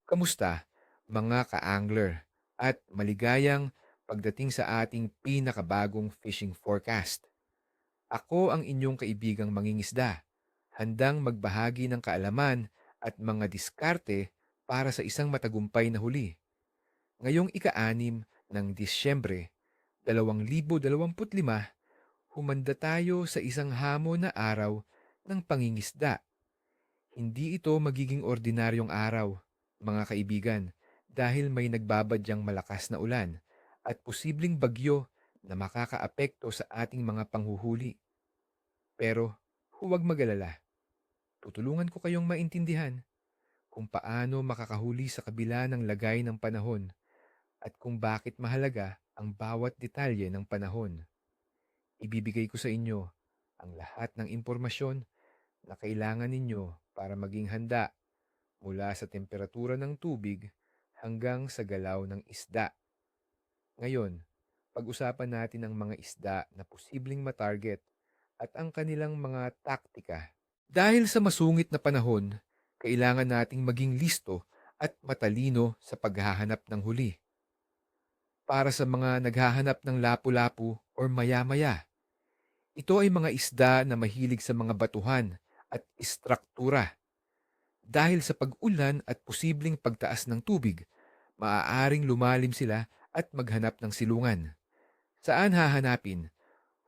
Kamusta, mga ka-angler? At maligayang pagdating sa ating pinakabagong fishing forecast. Ako ang inyong kaibigang mangingisda, handang magbahagi ng kaalaman at mga diskarte para sa isang matagumpay na huli. Ngayong ika-6 ng Disyembre 2025, humanda tayo sa isang hamon na araw ng pangingisda. Hindi ito magiging ordinaryong araw, mga kaibigan, dahil may nagbabadyang malakas na ulan at posibleng bagyo na makakaapekto sa ating mga panghuhuli. Pero huwag mag-alala, tutulungan ko kayong maintindihan kung paano makakahuli sa kabila ng lagay ng panahon at kung bakit mahalaga ang bawat detalye ng panahon. Ibibigay ko sa inyo ang lahat ng impormasyon na kailangan ninyo para maging handa, mula sa temperatura ng tubig hanggang sa galaw ng isda. Ngayon, pag-usapan natin ang mga isda na posibleng matarget at ang kanilang mga taktika. Dahil sa masungit na panahon, kailangan nating maging listo at matalino sa paghahanap ng huli. Para sa mga naghahanap ng lapu-lapu o maya-maya, ito ay mga isda na mahilig sa mga batuhan at istruktura. Dahil sa pag-ulan at posibleng pagtaas ng tubig, maaaring lumalim sila at maghanap ng silungan. Saan hahanapin?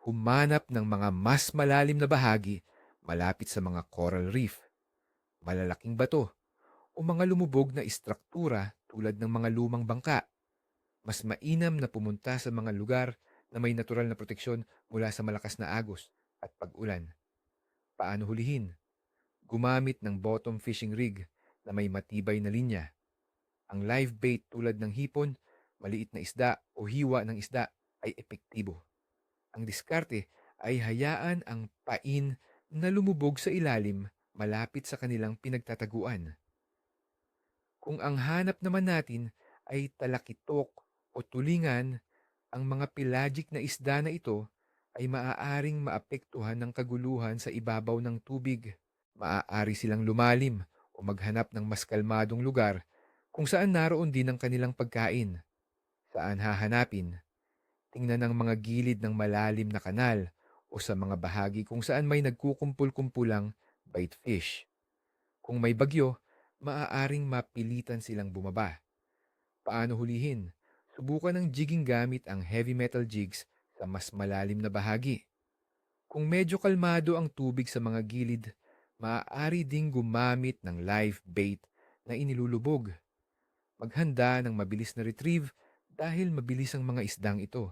Humanap ng mga mas malalim na bahagi malapit sa mga coral reef, malalaking bato, o mga lumubog na istruktura tulad ng mga lumang bangka. Mas mainam na pumunta sa mga lugar na may natural na proteksyon mula sa malakas na agos at pag-ulan. Paano hulihin? Gumamit ng bottom fishing rig na may matibay na linya. Ang live bait tulad ng hipon, maliit na isda o hiwa ng isda ay epektibo. Ang diskarte ay hayaan ang pain na lumubog sa ilalim malapit sa kanilang pinagtataguan. Kung ang hanap naman natin ay talakitok o tulingan, ang mga pelagic na isda na ito ay maaaring maapektuhan ng kaguluhan sa ibabaw ng tubig. Maaari silang lumalim o maghanap ng mas kalmadong lugar kung saan naroon din ang kanilang pagkain. Saan hahanapin? Tingnan ang mga gilid ng malalim na kanal o sa mga bahagi kung saan may nagkukumpul-kumpulang bait fish. Kung may bagyo, maaaring mapilitan silang bumaba. Paano hulihin? Subukan ng jigging gamit ang heavy metal jigs sa mas malalim na bahagi. Kung medyo kalmado ang tubig sa mga gilid, maaari ding gumamit ng live bait na inilulubog. Maghanda ng mabilis na retrieve dahil mabilis ang mga isdang ito.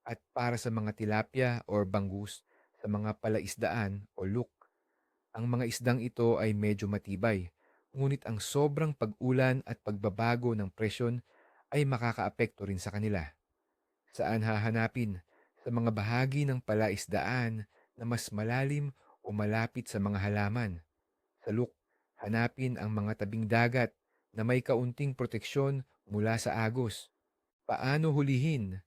At para sa mga tilapia or bangus sa mga palaisdaan o look, ang mga isdang ito ay medyo matibay, ngunit ang sobrang pag-ulan at pagbabago ng presyon ay makakaapekto rin sa kanila. Saan hahanapin? Sa mga bahagi ng palaisdaan na mas malalim o malapit sa mga halaman. Sa look, hanapin ang mga tabing dagat na may kaunting proteksyon mula sa agos. Paano hulihin?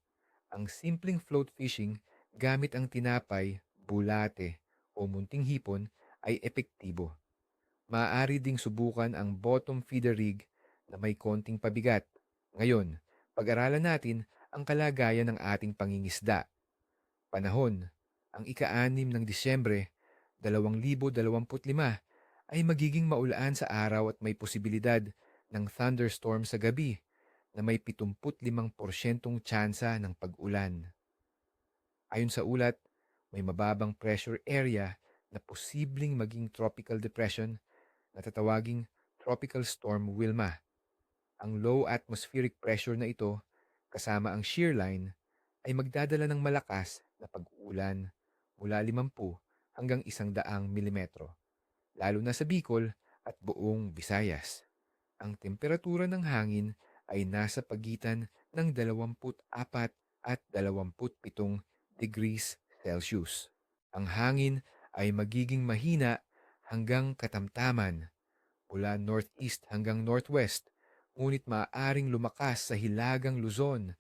Ang simpleng float fishing gamit ang tinapay, bulate o munting hipon ay epektibo. Maaari ding subukan ang bottom feeder rig na may konting pabigat. Ngayon, pag-aralan natin ang kalagayan ng ating pangingisda. Panahon, ang ika-6 ng Disyembre 2025 ay magiging maulan sa araw at may posibilidad ng thunderstorm sa gabi na may 75% tsansa ng pag-ulan. Ayon sa ulat, may mababang pressure area na posibleng maging tropical depression na tatawaging Tropical Storm Wilma. Ang low atmospheric pressure na ito, kasama ang shear line, ay magdadala ng malakas na pag-ulan mula 50 hanggang 100 milimetro, lalo na sa Bicol at buong Visayas. Ang temperatura ng hangin ay nasa pagitan ng 24 at 27 degrees Celsius. Ang hangin ay magiging mahina hanggang katamtaman mula northeast hanggang northwest, ngunit maaaring lumakas sa hilagang Luzon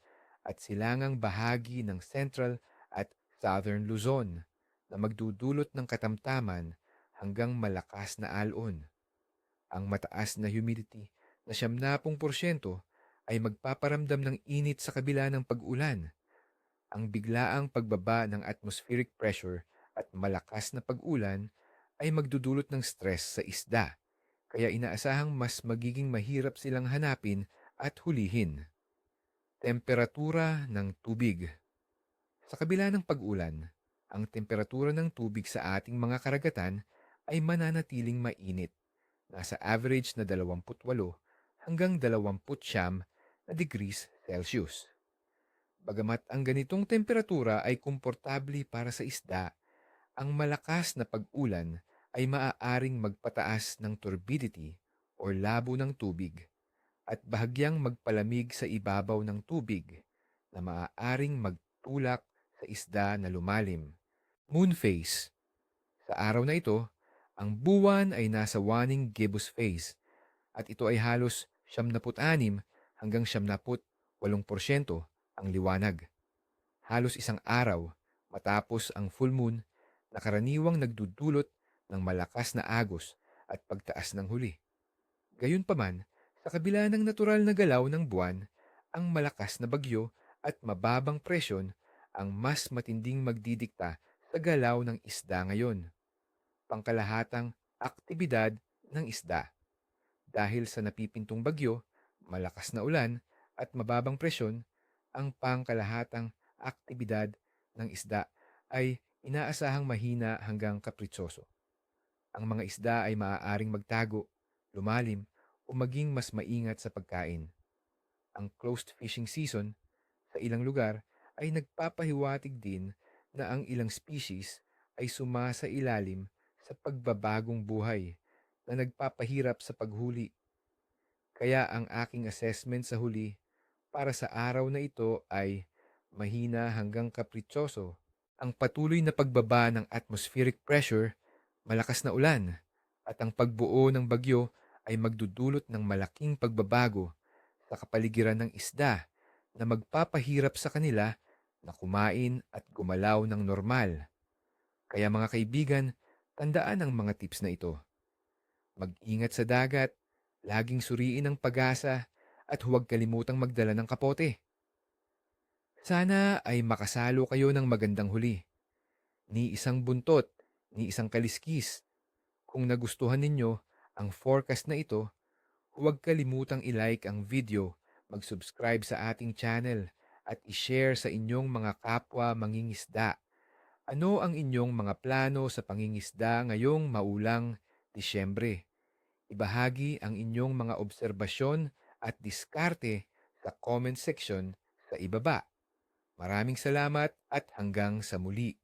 at silangang bahagi ng central at southern Luzon na magdudulot ng katamtaman hanggang malakas na alon. Ang mataas na humidity na 70% ay magpaparamdam ng init sa kabila ng pag-ulan. Ang biglaang pagbaba ng atmospheric pressure at malakas na pag-ulan ay magdudulot ng stress sa isda, kaya inaasahang mas magiging mahirap silang hanapin at hulihin. Temperatura ng tubig. Sa kabila ng pag-ulan, ang temperatura ng tubig sa ating mga karagatan ay mananatiling mainit, nasa average na 28 hanggang 29 na degrees Celsius. Bagamat ang ganitong temperatura ay komportable para sa isda, ang malakas na pag-ulan ay maaaring magpataas ng turbidity o labo ng tubig at bahagyang magpalamig sa ibabaw ng tubig na maaaring magtulak sa isda na lumalim. Moon phase. Sa araw na ito, ang buwan ay nasa waning gibbous phase at ito ay halos 76 hanggang 78% ang liwanag. Halos isang araw matapos ang full moon na karaniwang nagdudulot ng malakas na agos at pagtaas ng huli. Gayunpaman, sa kabila ng natural na galaw ng buwan, ang malakas na bagyo at mababang presyon ang mas matinding magdidikta sa galaw ng isda ngayon. Pangkalahatang aktibidad ng isda. Dahil sa napipintong bagyo, malakas na ulan at mababang presyon, ang pangkalahatang aktibidad ng isda ay inaasahang mahina hanggang kapritsoso. Ang mga isda ay maaaring magtago, lumalim, o maging mas maingat sa pagkain. Ang closed fishing season sa ilang lugar ay nagpapahiwatig din na ang ilang species ay sumasa ilalim sa pagbabagong buhay na nagpapahirap sa paghuli. Kaya ang aking assessment sa huli para sa araw na ito ay mahina hanggang kapritsoso. Ang patuloy na pagbaba ng atmospheric pressure, malakas na ulan, at ang pagbuo ng bagyo ay magdudulot ng malaking pagbabago sa kapaligiran ng isda na magpapahirap sa kanila na kumain at gumalaw ng normal. Kaya mga kaibigan, tandaan ang mga tips na ito. Mag-ingat sa dagat, laging suriin ang pag-asa, at huwag kalimutang magdala ng kapote. Sana ay makasalo kayo ng magandang huli. Ni isang buntot, ni isang kaliskis. Kung nagustuhan ninyo ang forecast na ito, huwag kalimutang i-like ang video, mag-subscribe sa ating channel, at i-share sa inyong mga kapwa mangingisda. Ano ang inyong mga plano sa pangingisda ngayong maulang Disyembre? Ibahagi ang inyong mga obserbasyon at diskarte sa comment section sa ibaba. Maraming salamat at hanggang sa muli.